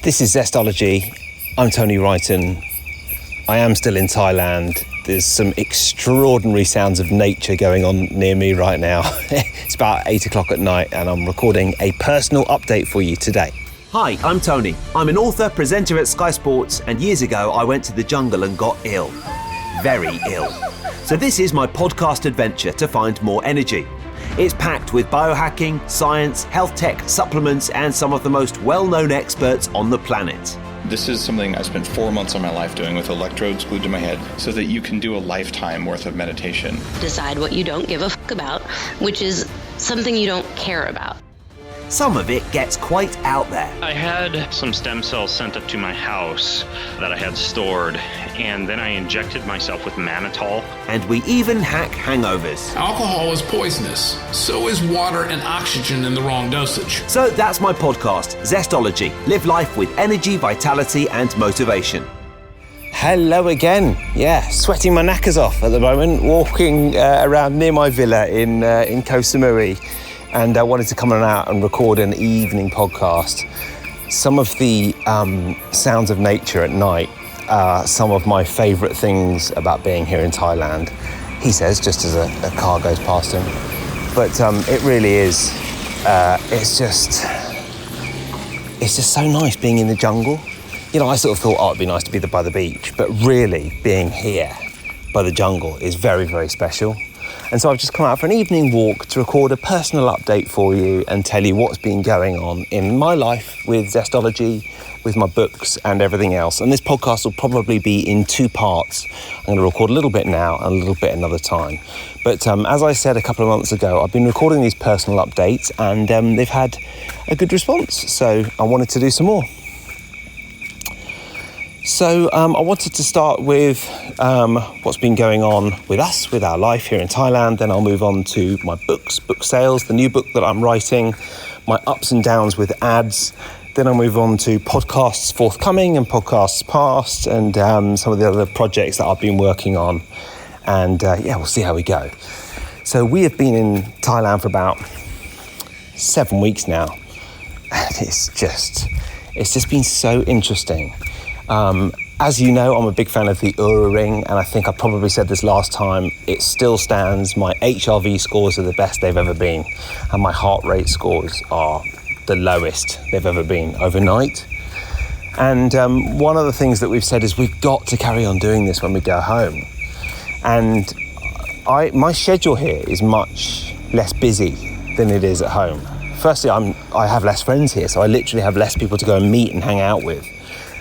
This is Zestology. I'm Tony Wrighton. I am still in Thailand. There's some extraordinary sounds of nature going on near me right now. It's about 8 o'clock at night and I'm recording a personal update for you today. Hi, I'm Tony. I'm an author, presenter at Sky Sports, and years ago I went to the jungle and got ill. Very ill. So this is my podcast adventure to find more energy. It's packed with biohacking, science, health tech, supplements, and some of the most well-known experts on the planet. This is something I spent 4 months of my life doing with electrodes glued to my head so that you can do a lifetime worth of meditation. Decide what you don't give a fuck about, which is something you don't care about. Some of it gets quite out there. I had some stem cells sent up to my house that I had stored, and then I injected myself with mannitol. And we even hack hangovers. Alcohol is poisonous. So is water and oxygen in the wrong dosage. So that's my podcast, Zestology. Live life with energy, vitality, and motivation. Hello again. Yeah, sweating my knackers off at the moment, walking around near my villa in Koh Samui. And I wanted to come out and record an evening podcast. Some of the sounds of nature at night are some of my favourite things about being here in Thailand. He says, just as a car goes past him. But it really is, it's just so nice being in the jungle. You know, I sort of thought, it'd be nice to be by the beach, but really being here by the jungle is very, very special. And so I've just come out for an evening walk to record a personal update for you and tell you what's been going on in my life with Zestology, with my books and everything else. And this podcast will probably be in two parts. I'm going to record a little bit now and a little bit another time. But as I said a couple of months ago, I've been recording these personal updates and they've had a good response. So I wanted to do some more. So I wanted to start with what's been going on with us, with our life here in Thailand. Then I'll move on to my books, book sales, the new book that I'm writing, my ups and downs with ads. Then I'll move on to podcasts forthcoming and podcasts past and some of the other projects that I've been working on. And we'll see how we go. So we have been in Thailand for about 7 weeks now. And it's just been so interesting. As you know, I'm a big fan of the Oura Ring, and I think I probably said this last time, it still stands. My HRV scores are the best they've ever been, and my heart rate scores are the lowest they've ever been overnight. And one of the things that we've said is we've got to carry on doing this when we go home. And my schedule here is much less busy than it is at home. Firstly, I have less friends here, so I literally have less people to go and meet and hang out with.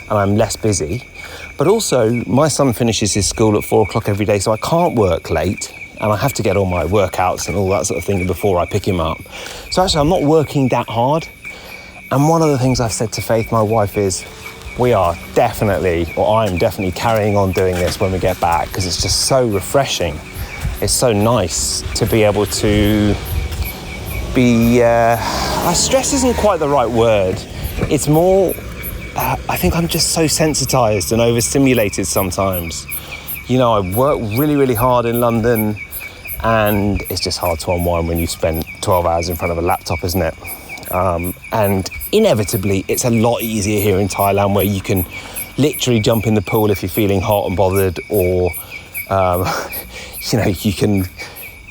And I'm less busy. But also, my son finishes his school at 4 o'clock every day, so I can't work late, and I have to get all my workouts and all that sort of thing before I pick him up. So actually, I'm not working that hard. And one of the things I've said to Faith, my wife, is I'm definitely carrying on doing this when we get back, because it's just so refreshing. It's so nice to be able to be, stress isn't quite the right word. It's more, I think I'm just so sensitized and overstimulated sometimes. You know, I work really, really hard in London and it's just hard to unwind when you spend 12 hours in front of a laptop, isn't it? And inevitably, it's a lot easier here in Thailand where you can literally jump in the pool if you're feeling hot and bothered, or,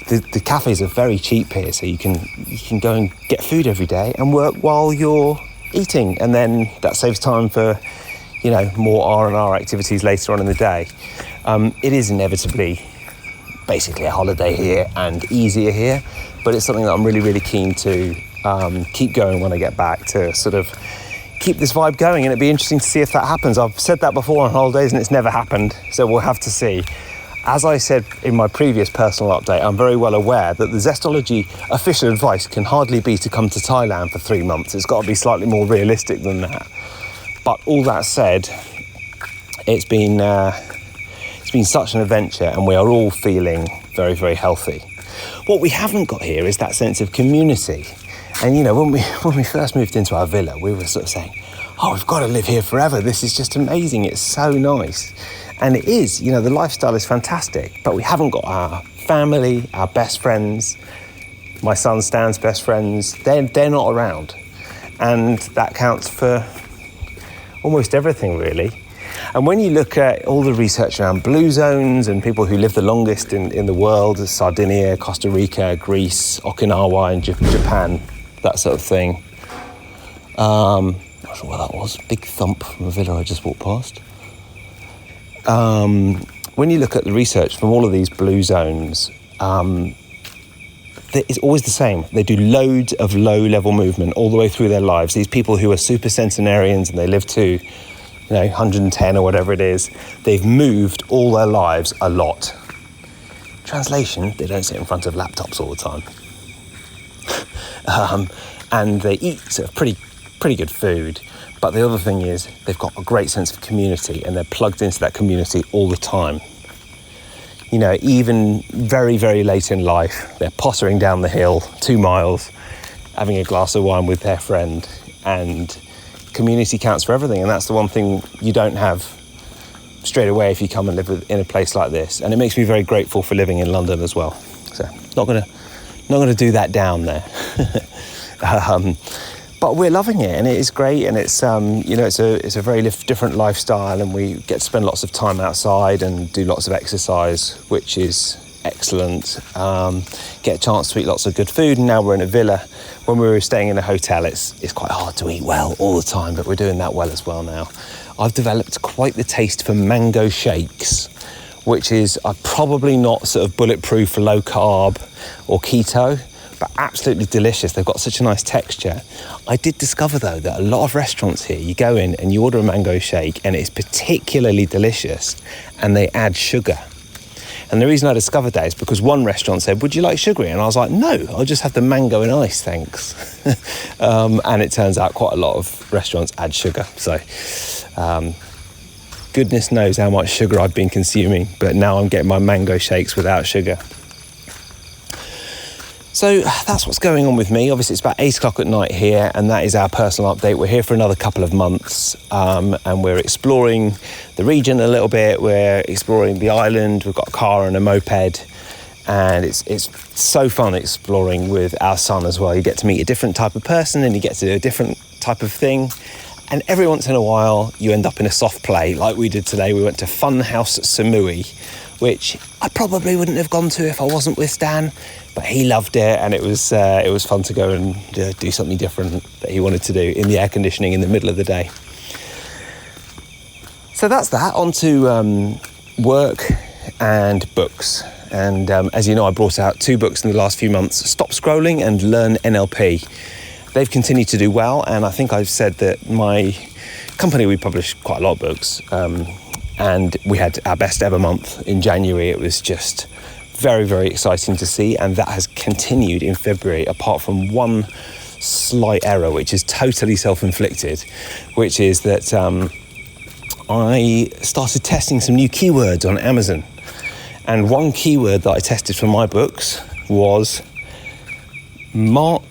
the cafes are very cheap here, so you can go and get food every day and work while you're eating, and then that saves time for more R&R activities later on in the day. It is inevitably basically a holiday here and easier here, but it's something that I'm really, really keen to keep going when I get back, to sort of keep this vibe going, and it'd be interesting to see if that happens. I've said that before on holidays and it's never happened, so we'll have to see. As I said in my previous personal update, I'm very well aware that the Zestology official advice can hardly be to come to Thailand for 3 months. It's got to be slightly more realistic than that. But all that said, it's been such an adventure, and we are all feeling very, very healthy. What we haven't got here is that sense of community. And when we first moved into our villa, we were sort of saying, we've got to live here forever. This is just amazing. It's so nice. And it is, the lifestyle is fantastic, but we haven't got our family, our best friends, my son Stan's best friends. They're not around. And that counts for almost everything really. And when you look at all the research around blue zones and people who live the longest in the world, Sardinia, Costa Rica, Greece, Okinawa and Japan, that sort of thing. Not sure what that was, big thump from a villa I just walked past. When you look at the research from all of these blue zones, it's always the same. They do loads of low-level movement all the way through their lives. These people who are super centenarians and they live to 110 or whatever it is, they've moved all their lives a lot. Translation, they don't sit in front of laptops all the time. And they eat sort of pretty good food. But the other thing is they've got a great sense of community and they're plugged into that community all the time. Even very, very late in life, they're pottering down the hill 2 miles, having a glass of wine with their friend, and community counts for everything. And that's the one thing you don't have straight away if you come and live in a place like this. And it makes me very grateful for living in London as well. So not gonna do that down there. But we're loving it, and it is great, and it's it's a very different lifestyle, and we get to spend lots of time outside and do lots of exercise, which is excellent. Get a chance to eat lots of good food, and now we're in a villa. When we were staying in a hotel, it's quite hard to eat well all the time, but we're doing that well as well now. I've developed quite the taste for mango shakes, which is probably not sort of bulletproof, low carb or keto, but absolutely delicious. They've got such a nice texture. I did discover though that a lot of restaurants here, you go in and you order a mango shake and it's particularly delicious and they add sugar. And the reason I discovered that is because one restaurant said, would you like sugary? And I was like, no, I'll just have the mango and ice, thanks. And it turns out quite a lot of restaurants add sugar. So goodness knows how much sugar I've been consuming, but now I'm getting my mango shakes without sugar. So that's what's going on with me. Obviously, it's about 8 o'clock at night here, and that is our personal update. We're here for another couple of months, and we're exploring the region a little bit. We're exploring the island. We've got a car and a moped, and it's so fun exploring with our son as well. You get to meet a different type of person, and you get to do a different type of thing. And every once in a while, you end up in a soft play, like we did today. We went to Funhouse Samui, which I probably wouldn't have gone to if I wasn't with Stan, but he loved it, and it was fun to go and do something different that he wanted to do in the air conditioning in the middle of the day. So that's that. On to work and books. And as you know, I brought out 2 books in the last few months, Stop Scrolling and Learn NLP. They've continued to do well, and I think I've said that my company, we publish quite a lot of books, and we had our best ever month in January. It was just very, very exciting to see, and that has continued in February, apart from one slight error, which is totally self-inflicted, which is that I started testing some new keywords on Amazon. And one keyword that I tested for my books was not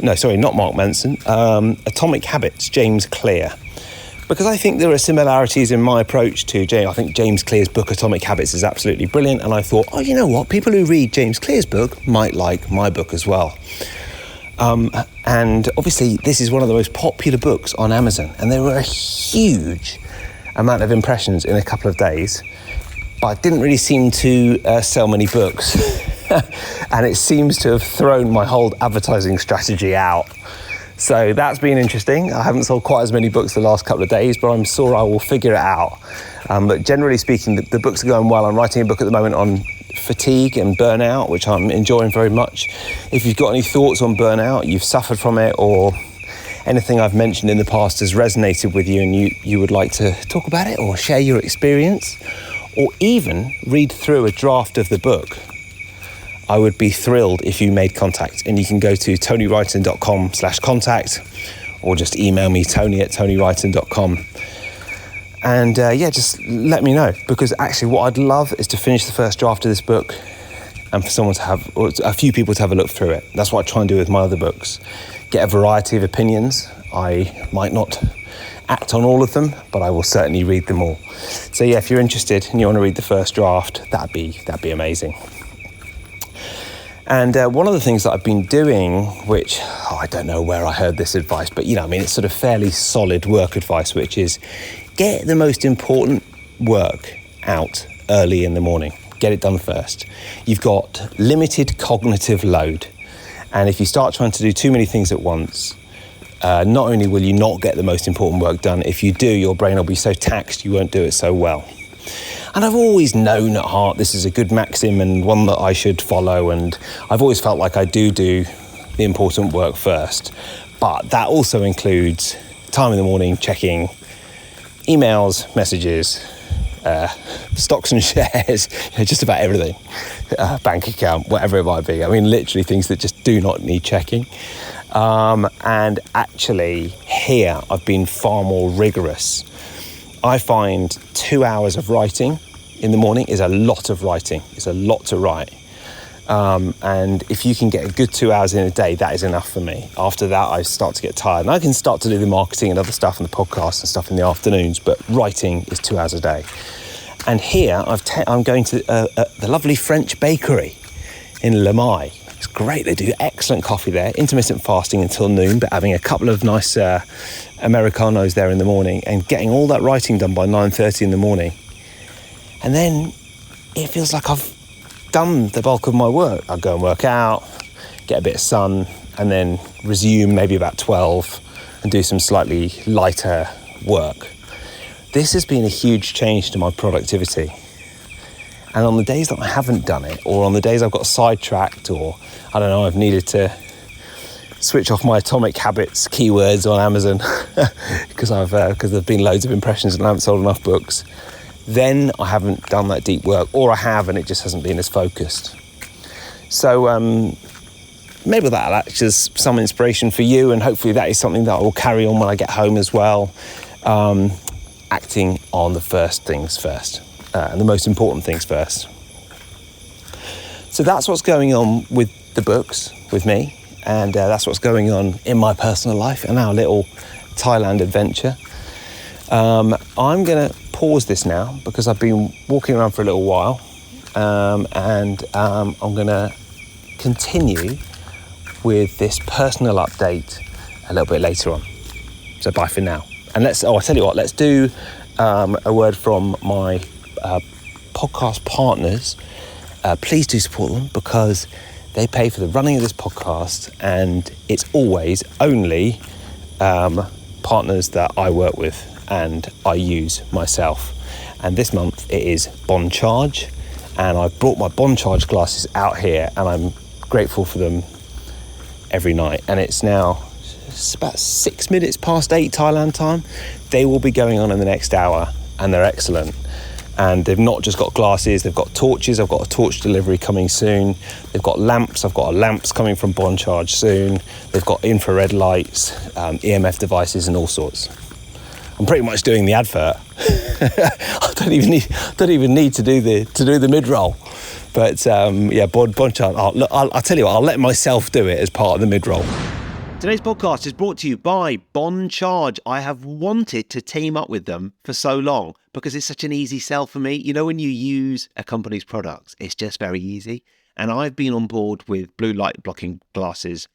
Mark Manson, Atomic Habits, James Clear. Because I think there are similarities in my approach to James. I think James Clear's book, Atomic Habits, is absolutely brilliant. And I thought, you know what? People who read James Clear's book might like my book as well. And obviously, this is one of the most popular books on Amazon. And there were a huge amount of impressions in a couple of days. But it didn't really seem to sell many books. And it seems to have thrown my whole advertising strategy out. So that's been interesting. I haven't sold quite as many books the last couple of days, but I'm sure I will figure it out. But generally speaking, the books are going well. I'm writing a book at the moment on fatigue and burnout, which I'm enjoying very much. If you've got any thoughts on burnout, you've suffered from it, or anything I've mentioned in the past has resonated with you and you would like to talk about it or share your experience, or even read through a draft of the book, I would be thrilled if you made contact. And you can go to tonywrighton.com/contact, or just email me, tony@tonywrighton.com. And just let me know, because actually what I'd love is to finish the first draft of this book and for someone to have, or a few people to have a look through it. That's what I try and do with my other books. Get a variety of opinions. I might not act on all of them, but I will certainly read them all. So yeah, if you're interested and you want to read the first draft, that'd be amazing. And one of the things that I've been doing, which I don't know where I heard this advice, but it's sort of fairly solid work advice, which is get the most important work out early in the morning. Get it done first. You've got limited cognitive load. And if you start trying to do too many things at once, not only will you not get the most important work done, if you do, your brain will be so taxed you won't do it so well. And I've always known at heart this is a good maxim and one that I should follow, and I've always felt like I do the important work first. But that also includes time in the morning checking emails, messages, stocks and shares, just about everything, bank account, whatever it might be. I mean, literally things that just do not need checking. And actually here I've been far more rigorous. I find 2 hours of writing in the morning is a lot of writing. It's a lot to write. And if you can get a good 2 hours in a day, that is enough for me. After that, I start to get tired. And I can start to do the marketing and other stuff and the podcast and stuff in the afternoons, but writing is 2 hours a day. And here, I'm going to the lovely French bakery in Le Mai. It's great. They do excellent coffee there, intermittent fasting until noon, but having a couple of nice Americanos there in the morning and getting all that writing done by 9:30 in the morning. And then it feels like I've done the bulk of my work. I'll go and work out, get a bit of sun, and then resume maybe about 12 and do some slightly lighter work. This has been a huge change to my productivity. And on the days that I haven't done it, or on the days I've got sidetracked, or I don't know, I've needed to switch off my Atomic Habits keywords on Amazon because there've been loads of impressions and I haven't sold enough books, then I haven't done that deep work, or I have and it just hasn't been as focused. So maybe that'll act as some inspiration for you, and hopefully that is something that I will carry on when I get home as well. Acting on the first things first, and the most important things first. So that's what's going on with the books, with me, and that's what's going on in my personal life and our little Thailand adventure. I'm going to pause this now because I've been walking around for a little while, and I'm going to continue with this personal update a little bit later on. So bye for now. And I'll tell you what, let's do a word from my podcast partners. Please do support them because they pay for the running of this podcast, and it's always only partners that I work with and I use myself. And this month it is Bond Charge, and I've brought my Bond Charge glasses out here and I'm grateful for them every night. And it's about 6 minutes past 8 Thailand time. They will be going on in the next hour and they're excellent. And they've not just got glasses, they've got torches. I've got a torch delivery coming soon. They've got lamps. I've got lamps coming from Bond Charge soon. They've got infrared lights, EMF devices and all sorts. I'm pretty much doing the advert. I don't even need to do the mid-roll. But Bond Charge. I'll tell you what, I'll let myself do it as part of the mid-roll. Today's podcast is brought to you by Bond Charge. I have wanted to team up with them for so long because it's such an easy sell for me. You know, when you use a company's products, it's just very easy. And I've been on board with blue light blocking glasses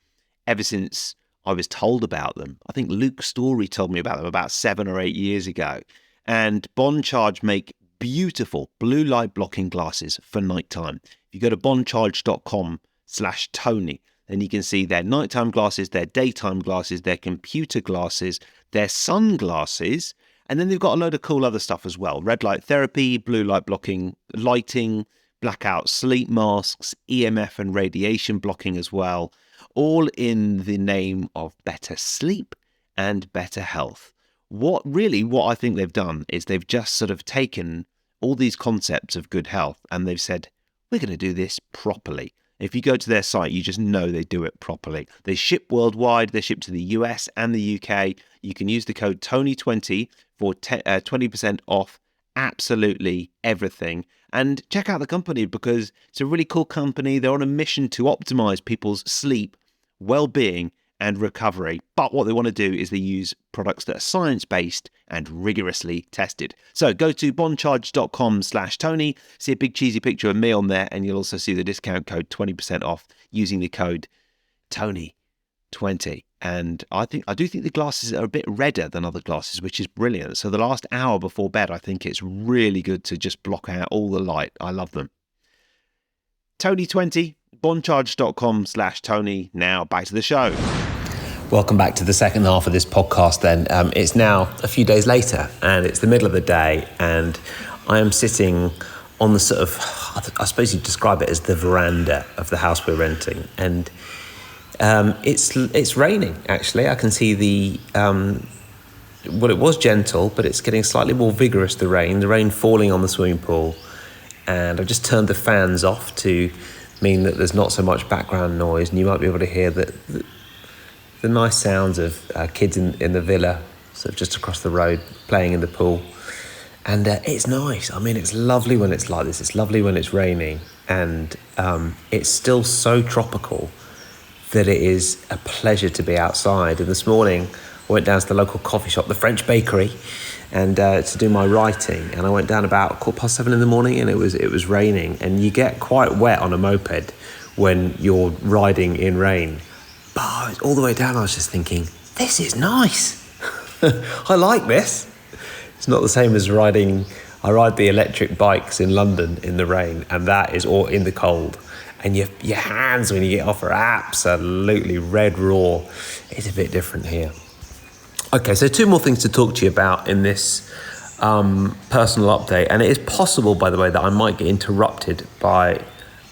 ever since I was told about them. I think Luke Story told me about them about 7 or 8 years ago. And Bond Charge make beautiful blue light blocking glasses for nighttime. If you go to bondcharge.com/Tony, then you can see their nighttime glasses, their daytime glasses, their computer glasses, their sunglasses, and then they've got a load of cool other stuff as well. Red light therapy, blue light blocking lighting, blackout sleep masks, EMF and radiation blocking as well, all in the name of better sleep and better health. What I think they've done is they've just sort of taken all these concepts of good health and they've said, we're going to do this properly. If you go to their site, you just know they do it properly. They ship worldwide. They ship to the US and the UK. You can use the code TONY20 for 20% off absolutely everything. And check out the company because it's a really cool company. They're on a mission to optimize people's sleep, well-being, and recovery. But what they want to do is they use products that are science-based and rigorously tested. So go to bondcharge.com/Tony, see a big cheesy picture of me on there, and you'll also see the discount code 20% off using the code Tony20. And I do think the glasses are a bit redder than other glasses, which is brilliant. So the last hour before bed, I think it's really good to just block out all the light. I love them. Tony20, bondcharge.com/Tony. Now back to the show. Welcome back to the second half of this podcast then. It's now a few days later and it's the middle of the day and I am sitting on the sort of, I suppose you'd describe it as the veranda of the house we're renting. And it's raining, actually. I can see it was gentle, but it's getting slightly more vigorous, the rain falling on the swimming pool. And I've just turned the fans off to mean that there's not so much background noise, and you might be able to hear the nice sounds of kids in the villa, sort of just across the road, playing in the pool. And it's nice. I mean, it's lovely when it's like this. It's lovely when it's raining, and it's still so tropical that it is a pleasure to be outside. And this morning, I went down to the local coffee shop, the French Bakery, and to do my writing. And I went down about 7:15 in the morning, and it was raining. And you get quite wet on a moped when you're riding in rain. But all the way down, I was just thinking, this is nice. I like this. It's not the same as riding. I ride the electric bikes in London in the rain, and that is all in the cold. And your hands when you get off are absolutely red raw. It's a bit different here. Okay, so 2 more things to talk to you about in this personal update. And it is possible, by the way, that I might get interrupted by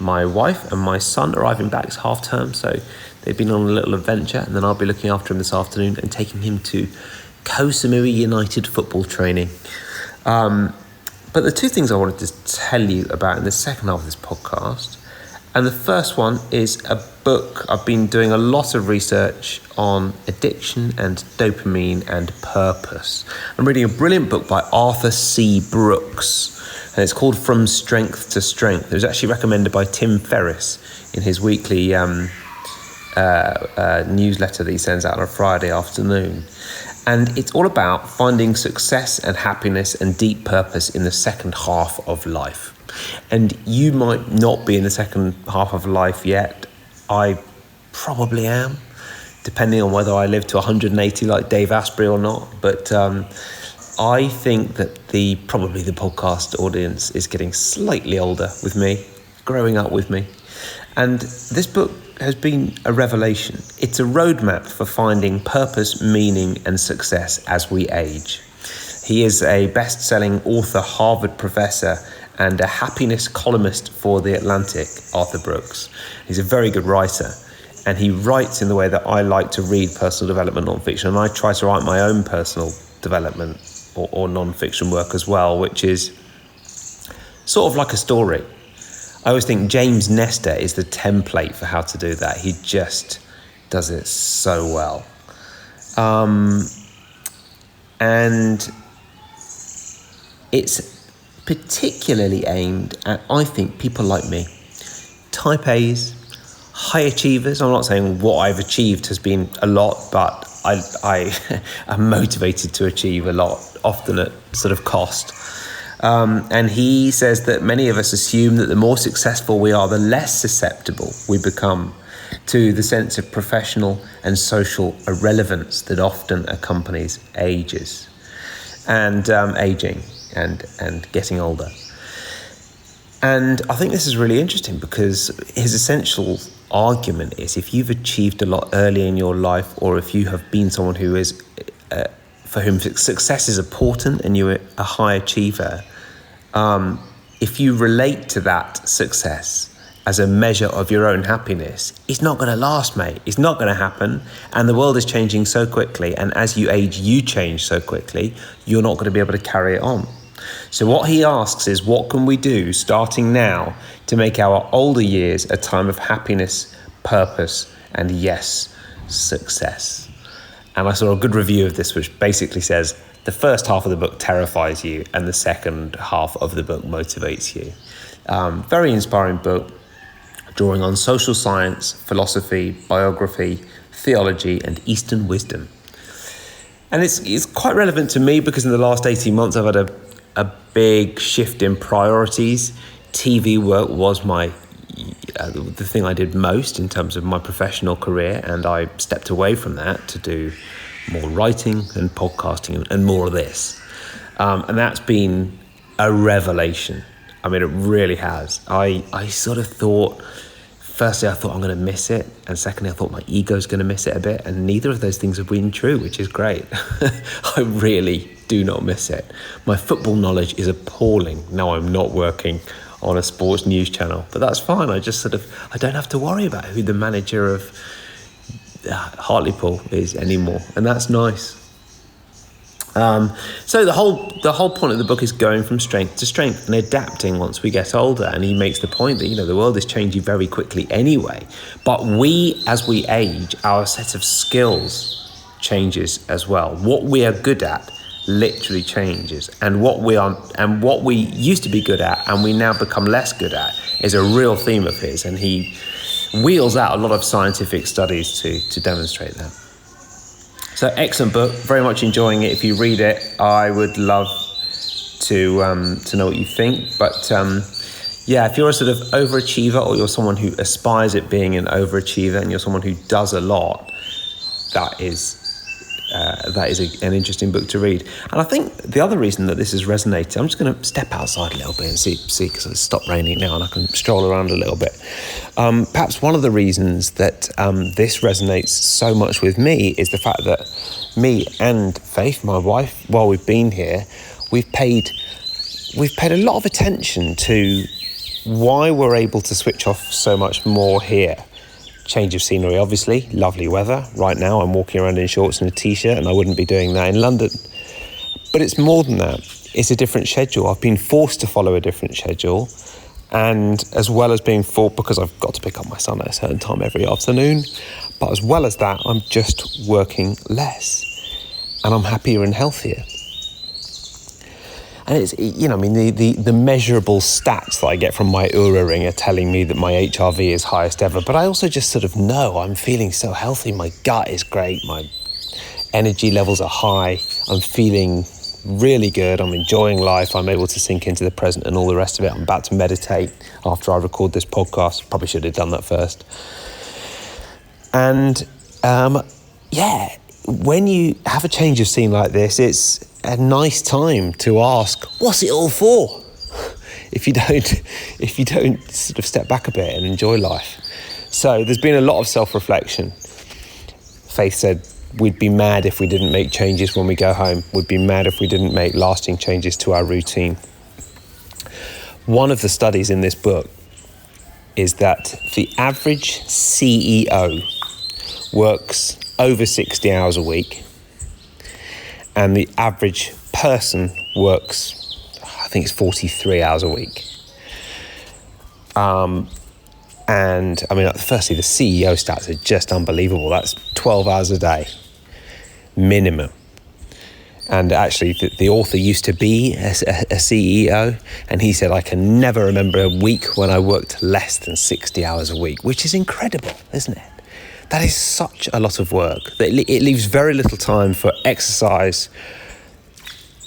my wife and my son arriving back. It's half term, so they've been on a little adventure, and then I'll be looking after him this afternoon and taking him to Koh Samui United football training. But the 2 things I wanted to tell you about in the second half of this podcast, and the first one is a book. I've been doing a lot of research on addiction and dopamine and purpose. I'm reading a brilliant book by Arthur C. Brooks, and it's called From Strength to Strength. It was actually recommended by Tim Ferriss in his weekly newsletter that he sends out on a Friday afternoon. And it's all about finding success and happiness and deep purpose in the second half of life. And you might not be in the second half of life yet. I probably am, depending on whether I live to 180 like Dave Asprey or not. But I think that probably the podcast audience is getting slightly older with me, growing up with me. And this book has been a revelation. It's a roadmap for finding purpose, meaning, and success as we age. He is a best-selling author, Harvard professor, and a happiness columnist for The Atlantic, Arthur Brooks. He's a very good writer, and he writes in the way that I like to read personal development non-fiction, and I try to write my own personal development or non-fiction work as well, which is sort of like a story. I always think James Nestor is the template for how to do that. He just does it so well. And it's particularly aimed at, I think, people like me. Type A's, high achievers. I'm not saying what I've achieved has been a lot, but I am motivated to achieve a lot, often at sort of cost. And he says that many of us assume that the more successful we are, the less susceptible we become to the sense of professional and social irrelevance that often accompanies ages and aging and getting older. And I think this is really interesting because his essential argument is if you've achieved a lot early in your life, or if you have been someone who is for whom success is important and you're a high achiever, if you relate to that success as a measure of your own happiness, it's not going to last, mate. It's not going to happen. And the world is changing so quickly. And as you age, you change so quickly, you're not going to be able to carry it on. So what he asks is, what can we do starting now to make our older years a time of happiness, purpose, and yes, success? And I saw a good review of this, which basically says the first half of the book terrifies you and the second half of the book motivates you. Very inspiring book, drawing on social science, philosophy, biography, theology, and Eastern wisdom. And it's quite relevant to me because in the last 18 months I've had a big shift in priorities. TV work was the thing I did most in terms of my professional career, and I stepped away from that to do more writing and podcasting and more of this. And that's been a revelation. I mean, it really has. I sort of thought, firstly, I thought I'm going to miss it. And secondly, I thought my ego's going to miss it a bit. And neither of those things have been true, which is great. I really do not miss it. My football knowledge is appalling. Now I'm not working on a sports news channel, but that's fine. I don't have to worry about who the manager of Hartlepool is anymore. And that's nice. So the whole point of the book is going from strength to strength and adapting once we get older. And he makes the point that, the world is changing very quickly anyway. But as we age, our set of skills changes as well. What we are good at literally changes. And what we used to be good at and we now become less good at is a real theme of his. And he wheels out a lot of scientific studies to demonstrate that. So excellent book, very much enjoying it. If you read it, I would love to know what you think. But if you're a sort of overachiever or you're someone who aspires at being an overachiever and you're someone who does a lot, that is an interesting book to read. And I think the other reason that this has resonated, I'm just going to step outside a little bit and see because it's stopped raining now and I can stroll around a little bit. Perhaps one of the reasons that this resonates so much with me is the fact that me and Faith, my wife, while we've been here, we've paid a lot of attention to why we're able to switch off so much more here. Change of scenery, obviously, lovely weather. Right now I'm walking around in shorts and a t-shirt and I wouldn't be doing that in London. But it's more than that. It's a different schedule. I've been forced to follow a different schedule, and as well as being forced, because I've got to pick up my son at a certain time every afternoon, but as well as that, I'm just working less and I'm happier and healthier. And it's, the measurable stats that I get from my Oura ring are telling me that my HRV is highest ever. But I also just sort of know I'm feeling so healthy. My gut is great. My energy levels are high. I'm feeling really good. I'm enjoying life. I'm able to sink into the present and all the rest of it. I'm about to meditate after I record this podcast. Probably should have done that first. And when you have a change of scene like this, it's a nice time to ask, what's it all for? If you don't sort of step back a bit and enjoy life. So there's been a lot of self-reflection. Faith said, we'd be mad if we didn't make changes when we go home. We'd be mad if we didn't make lasting changes to our routine. One of the studies in this book is that the average CEO works over 60 hours a week, and the average person works, I think it's 43 hours a week. And I mean, firstly, the CEO stats are just unbelievable. That's 12 hours a day, minimum. And actually, the author used to be a CEO, and he said, I can never remember a week when I worked less than 60 hours a week, which is incredible, isn't it? That is such a lot of work. It leaves very little time for exercise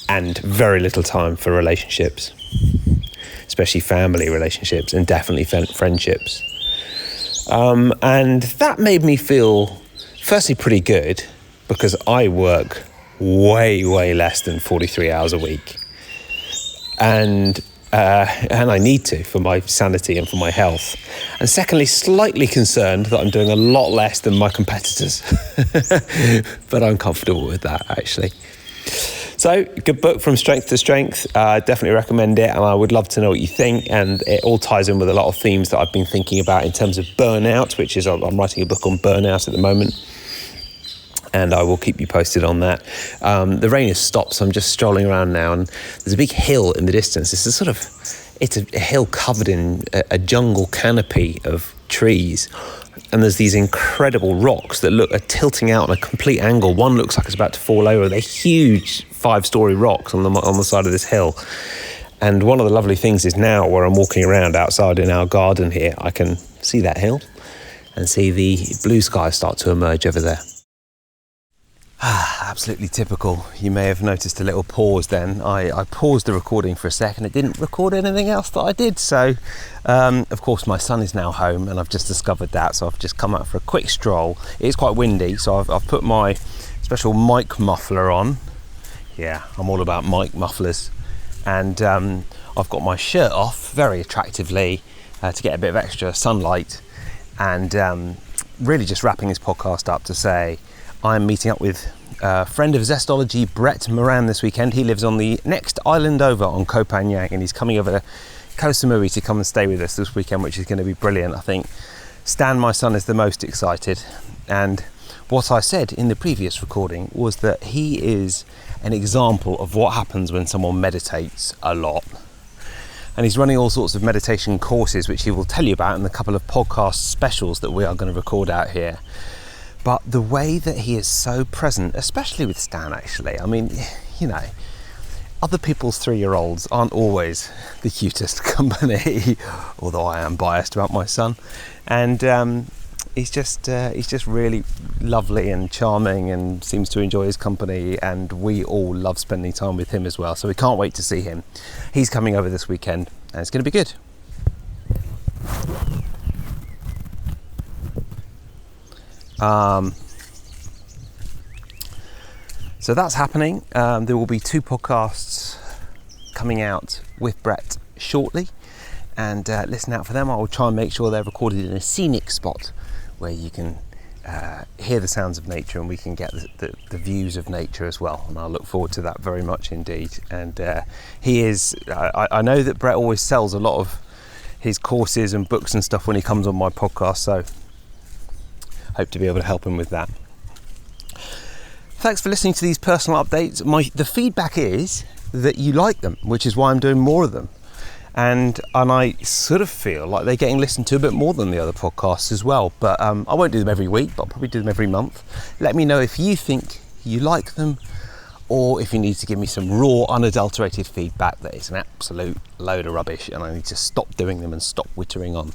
and very little time for relationships, especially family relationships and definitely friendships. And that made me feel, firstly, pretty good because I work way, way less than 43 hours a week. And I need to for my sanity and for my health. And secondly, slightly concerned that I'm doing a lot less than my competitors. But I'm comfortable with that, actually. So, good book, From Strength to Strength. Definitely recommend it, and I would love to know what you think. And it all ties in with a lot of themes that I've been thinking about in terms of burnout, which is, I'm writing a book on burnout at the moment. And I will keep you posted on that. The rain has stopped, so I'm just strolling around now, and there's a big hill in the distance. It's a hill covered in a jungle canopy of trees, and there's these incredible rocks that are tilting out on a complete angle. One looks like it's about to fall over. They're huge 5-story rocks on the side of this hill. And one of the lovely things is now, where I'm walking around outside in our garden here, I can see that hill. and see the blue sky start to emerge over there. Absolutely typical. You may have noticed a little pause then. I paused the recording for a second. It didn't record anything else that I did. So, of course, my son is now home and I've just discovered that. So I've just come out for a quick stroll. It is quite windy, so I've put my special mic muffler on. Yeah, I'm all about mic mufflers. And I've got my shirt off very attractively to get a bit of extra sunlight. And really just wrapping this podcast up to say, I'm meeting up with a friend of Zestology, Brett Moran, this weekend. He lives on the next island over on Koh Phangan, and he's coming over to Koh Samui to come and stay with us this weekend, which is going to be brilliant. I think Stan, my son, is the most excited. And what I said in the previous recording was that he is an example of what happens when someone meditates a lot. And he's running all sorts of meditation courses, which he will tell you about in the couple of podcast specials that we are going to record out here. But the way that he is so present, especially with Stan, actually, I mean, you know, other people's 3-year-olds aren't always the cutest company, although I am biased about my son. And he's just really lovely and charming and seems to enjoy his company, and we all love spending time with him as well. So we can't wait to see him. He's coming over this weekend and it's going to be good. So that's happening. There will be 2 podcasts coming out with Brett shortly, and listen out for them. I will try and make sure they're recorded in a scenic spot where you can hear the sounds of nature and we can get the views of nature as well, and I'll look forward to that very much indeed. And he is, I know that Brett always sells a lot of his courses and books and stuff when he comes on my podcast, so hope to be able to help him with that. Thanks for listening to these personal updates. The feedback is that you like them, which is why I'm doing more of them. And I sort of feel like they're getting listened to a bit more than the other podcasts as well. But I won't do them every week, but I'll probably do them every month. Let me know if you think you like them, or if you need to give me some raw, unadulterated feedback that is an absolute load of rubbish and I need to stop doing them and stop wittering on.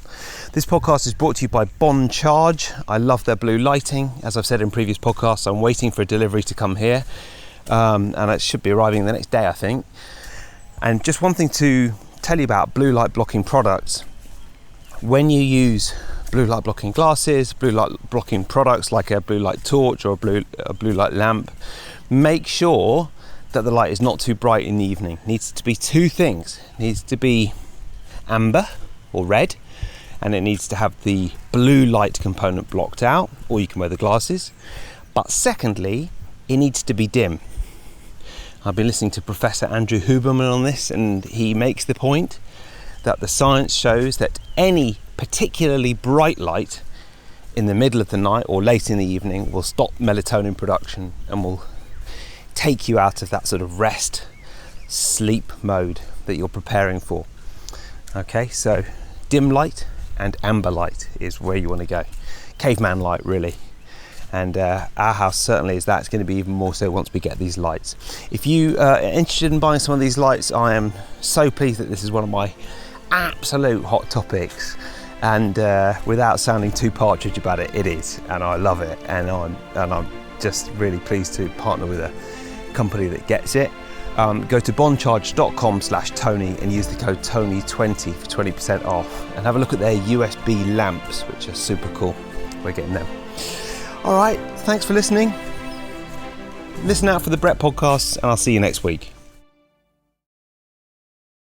This podcast is brought to you by Bon Charge. I love their blue lighting. As I've said in previous podcasts, I'm waiting for a delivery to come here, and it should be arriving the next day, I think. And just one thing to tell you about blue light blocking products. When you use blue light blocking glasses, blue light blocking products like a blue light torch or a blue light lamp, make sure that the light is not too bright in the evening. It needs to be 2 things. It needs to be amber or red, and it needs to have the blue light component blocked out, or you can wear the glasses. But secondly, it needs to be dim. I've been listening to Professor Andrew Huberman on this, and he makes the point that the science shows that any particularly bright light in the middle of the night or late in the evening will stop melatonin production and will take you out of that sort of rest, sleep mode that you're preparing for. Okay, so dim light and amber light is where you want to go. Caveman light, really. And our house certainly is that. It's going to be even more so once we get these lights. If you are interested in buying some of these lights, I am so pleased that this is one of my absolute hot topics. And without sounding too partridge about it, it is, and I love it. And I'm just really pleased to partner with a company that gets it. Go to boncharge.com/Tony and use the code Tony20 for 20% off, and have a look at their USB lamps, which are super cool. We're getting them. All right, thanks for listening. Listen out for the Brett podcasts, and I'll see you next week.